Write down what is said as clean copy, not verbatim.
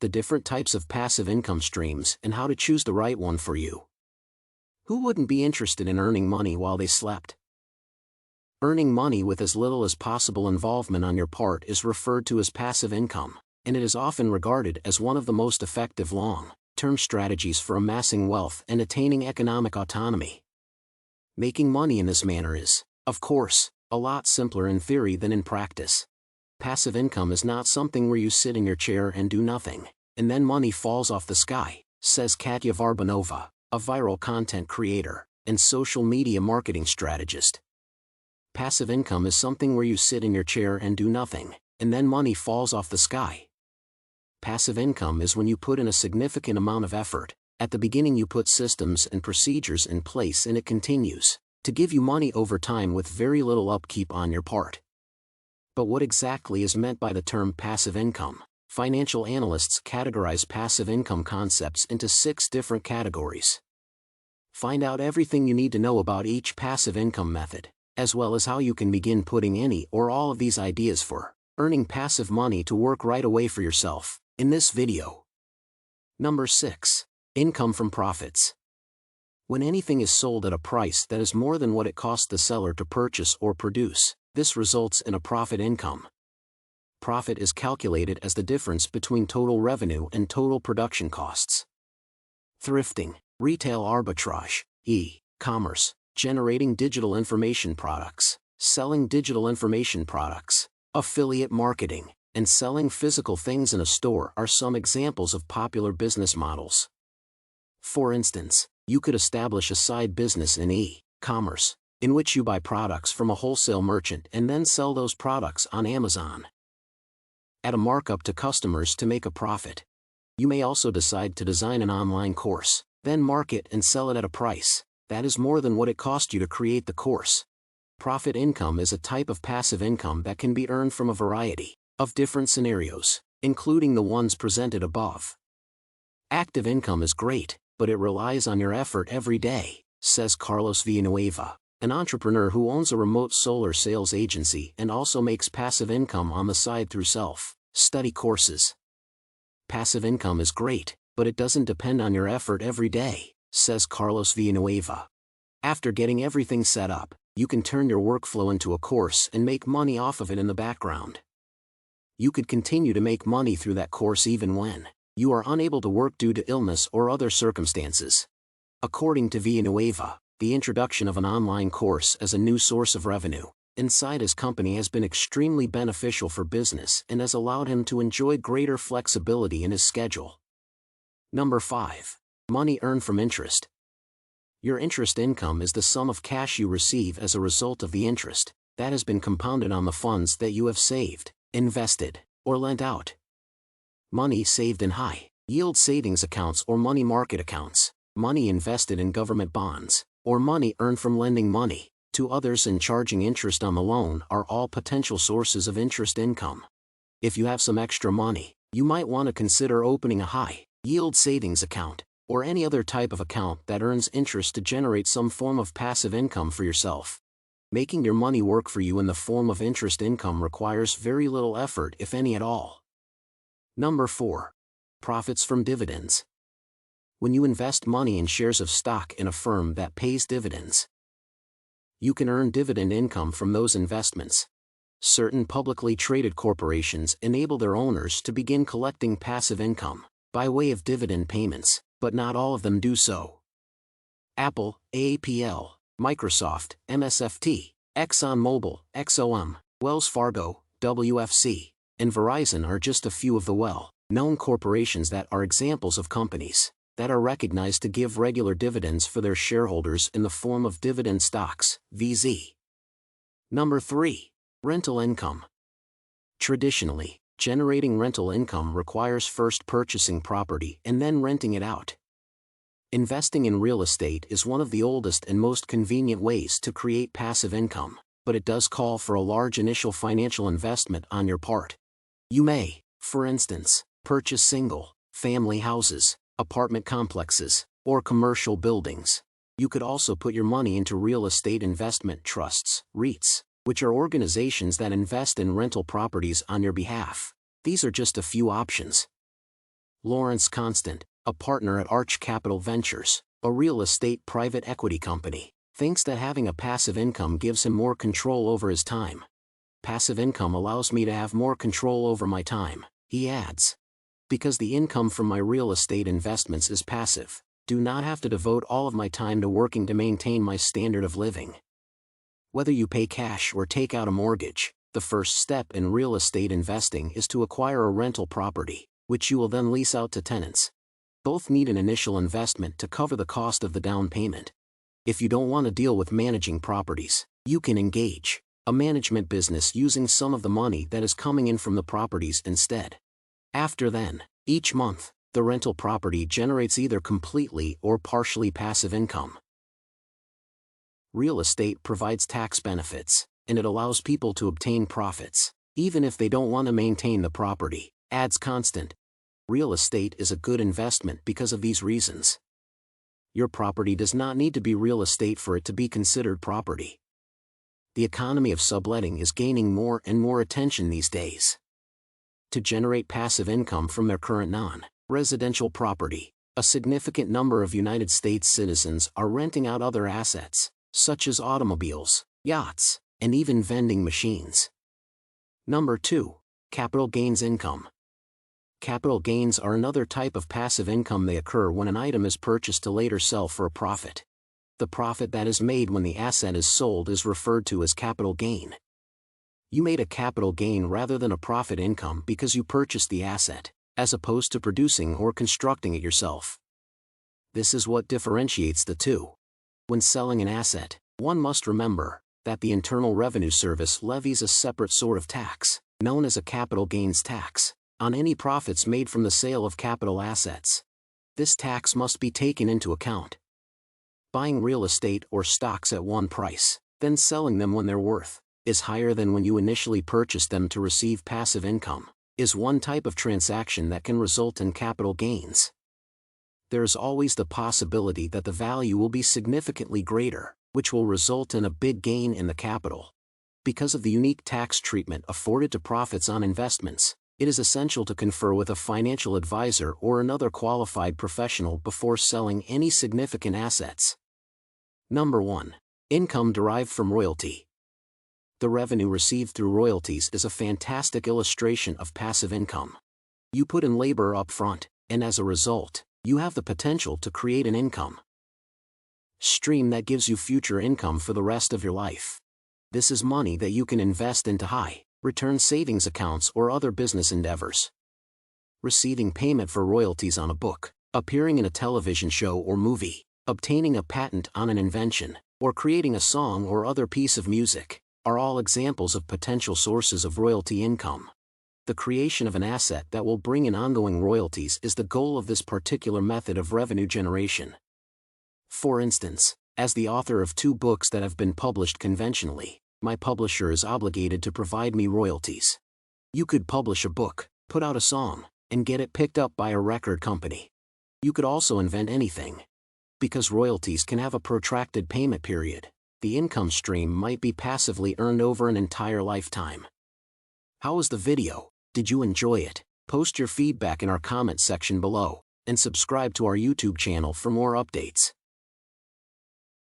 the different types of passive income streams and how to choose the right one for you. Who wouldn't be interested in earning money while they slept? Earning money with as little as possible involvement on your part is referred to as passive income, and it is often regarded as one of the most effective long-term strategies for amassing wealth and attaining economic autonomy. Making money in this manner is, of course, a lot simpler in theory than in practice. Passive income is not something where you sit in your chair and do nothing, and then money falls off the sky, says Katya Varbanova, a viral content creator and social media marketing strategist. Passive income is something where you sit in your chair and do nothing, and then money falls off the sky. Passive income is when you put in a significant amount of effort. At the beginning you put systems and procedures in place and it continues to give you money over time with very little upkeep on your part. But what exactly is meant by the term passive income? Financial analysts categorize passive income concepts into 6 different categories. Find out everything you need to know about each passive income method, as well as how you can begin putting any or all of these ideas for earning passive money to work right away for yourself, in this video. Number 6. Income from profits. When anything is sold at a price that is more than what it cost the seller to purchase or produce, this results in a profit income. Profit is calculated as the difference between total revenue and total production costs. Thrifting, retail arbitrage, e-commerce, generating digital information products, selling digital information products, affiliate marketing, and selling physical things in a store are some examples of popular business models. For instance, you could establish a side business in e-commerce, in which you buy products from a wholesale merchant and then sell those products on Amazon at a markup to customers to make a profit. You may also decide to design an online course, then market and sell it at a price that is more than what it cost you to create the course. Profit income is a type of passive income that can be earned from a variety of different scenarios, including the ones presented above. Active income is great, but it relies on your effort every day, says Carlos Villanueva, an entrepreneur who owns a remote solar sales agency and also makes passive income on the side through self-study courses. Passive income is great, but it doesn't depend on your effort every day, says Carlos Villanueva. After getting everything set up, you can turn your workflow into a course and make money off of it in the background. You could continue to make money through that course even when you are unable to work due to illness or other circumstances. According to Villanueva, the introduction of an online course as a new source of revenue inside his company has been extremely beneficial for business and has allowed him to enjoy greater flexibility in his schedule. Number 5. Money earned from interest. Your interest income is the sum of cash you receive as a result of the interest that has been compounded on the funds that you have saved, invested, or lent out. Money saved in high-yield savings accounts or money market accounts, money invested in government bonds, or money earned from lending money to others and charging interest on the loan are all potential sources of interest income. If you have some extra money, you might want to consider opening a high-yield savings account, or any other type of account that earns interest to generate some form of passive income for yourself. Making your money work for you in the form of interest income requires very little effort, if any at all. Number 4. Profits from dividends. When you invest money in shares of stock in a firm that pays dividends, you can earn dividend income from those investments. Certain publicly traded corporations enable their owners to begin collecting passive income by way of dividend payments, but not all of them do so. Apple, AAPL, Microsoft, MSFT, ExxonMobil, XOM, Wells Fargo, WFC, and Verizon are just a few of the well-known corporations that are examples of companies that are recognized to give regular dividends for their shareholders in the form of dividend stocks, VZ. Number 3. Rental income. Traditionally, generating rental income requires first purchasing property and then renting it out. Investing in real estate is one of the oldest and most convenient ways to create passive income, but it does call for a large initial financial investment on your part. You may, for instance, purchase single-family houses, apartment complexes, or commercial buildings. You could also put your money into real estate investment trusts, REITs, which are organizations that invest in rental properties on your behalf. These are just a few options. Lawrence Constant, a partner at Arch Capital Ventures, a real estate private equity company, thinks that having a passive income gives him more control over his time. Passive income allows me to have more control over my time, he adds. Because the income from my real estate investments is passive, do not have to devote all of my time to working to maintain my standard of living. Whether you pay cash or take out a mortgage, the first step in real estate investing is to acquire a rental property, which you will then lease out to tenants. Both need an initial investment to cover the cost of the down payment. If you don't want to deal with managing properties, you can engage a management business using some of the money that is coming in from the properties instead. After then, each month, the rental property generates either completely or partially passive income. Real estate provides tax benefits, and it allows people to obtain profits, even if they don't want to maintain the property, adds Constant. Real estate is a good investment because of these reasons. Your property does not need to be real estate for it to be considered property. The economy of subletting is gaining more and more attention these days. To generate passive income from their current non-residential property, a significant number of United States citizens are renting out other assets, such as automobiles, yachts, and even vending machines. Number 2. Capital gains income. Capital gains are another type of passive income. They occur when an item is purchased to later sell for a profit. The profit that is made when the asset is sold is referred to as capital gain. You made a capital gain rather than a profit income because you purchased the asset, as opposed to producing or constructing it yourself. This is what differentiates the two. When selling an asset, one must remember that the Internal Revenue Service levies a separate sort of tax, known as a capital gains tax, on any profits made from the sale of capital assets. This tax must be taken into account. Buying real estate or stocks at one price, then selling them when their worth is higher than when you initially purchased them to receive passive income, is one type of transaction that can result in capital gains. There is always the possibility that the value will be significantly greater, which will result in a big gain in the capital. Because of the unique tax treatment afforded to profits on investments, it is essential to confer with a financial advisor or another qualified professional before selling any significant assets. Number 1. Income derived from royalty. The revenue received through royalties is a fantastic illustration of passive income. You put in labor up front, and as a result, you have the potential to create an income stream that gives you future income for the rest of your life. This is money that you can invest into high-return savings accounts or other business endeavors. Receiving payment for royalties on a book, appearing in a television show or movie, obtaining a patent on an invention, or creating a song or other piece of music, are all examples of potential sources of royalty income. The creation of an asset that will bring in ongoing royalties is the goal of this particular method of revenue generation. For instance, as the author of 2 books that have been published conventionally, my publisher is obligated to provide me royalties. You could publish a book, put out a song, and get it picked up by a record company. You could also invent anything. Because royalties can have a protracted payment period, the income stream might be passively earned over an entire lifetime. How was the video? Did you enjoy it? Post your feedback in our comment section below, and subscribe to our YouTube channel for more updates.